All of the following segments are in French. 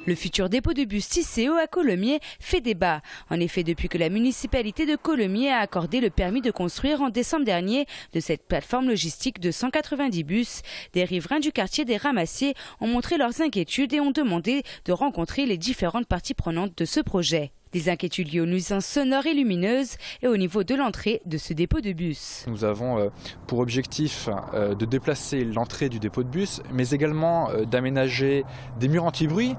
Le futur dépôt de bus Tisséo à Colomiers fait débat. En effet, depuis que la municipalité de Colomiers a accordé le permis de construire en décembre dernier de cette plateforme logistique de 190 bus, des riverains du quartier des Ramassiers ont montré leurs inquiétudes et ont demandé de rencontrer les différentes parties prenantes de ce projet. Des inquiétudes liées aux nuisances sonores et lumineuses et au niveau de l'entrée de ce dépôt de bus. Nous avons pour objectif de déplacer l'entrée du dépôt de bus, mais également d'aménager des murs anti-bruit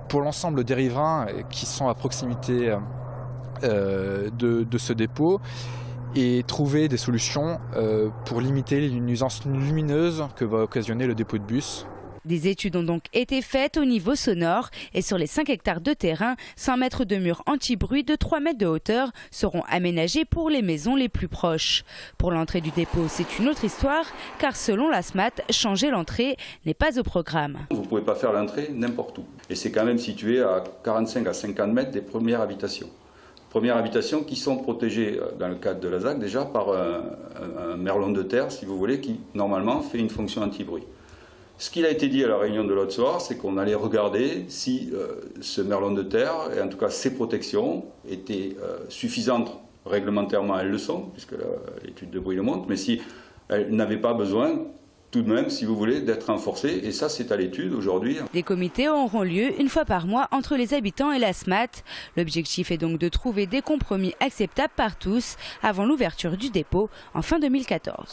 pour l'ensemble des riverains qui sont à proximité de ce dépôt et trouver des solutions pour limiter les nuisances lumineuses que va occasionner le dépôt de bus. Des études ont donc été faites au niveau sonore et sur les 5 hectares de terrain, 100 mètres de murs anti-bruit de 3 mètres de hauteur seront aménagés pour les maisons les plus proches. Pour l'entrée du dépôt, c'est une autre histoire car selon la SMAT, changer l'entrée n'est pas au programme. Vous ne pouvez pas faire l'entrée n'importe où. Et c'est quand même situé à 45 à 50 mètres des premières habitations. Premières habitations qui sont protégées dans le cadre de la ZAC déjà par un merlon de terre, si vous voulez, qui normalement fait une fonction anti-bruit. Ce qu'il a été dit à la réunion de l'autre soir, c'est qu'on allait regarder si ce merlon de terre, et en tout cas ses protections, étaient suffisantes. Réglementairement, elles le sont, puisque l'étude de bruit le montre, mais si elles n'avaient pas besoin, tout de même, si vous voulez, d'être renforcées. Et ça, c'est à l'étude aujourd'hui. Des comités auront lieu une fois par mois entre les habitants et la SMAT. L'objectif est donc de trouver des compromis acceptables par tous avant l'ouverture du dépôt en fin 2014.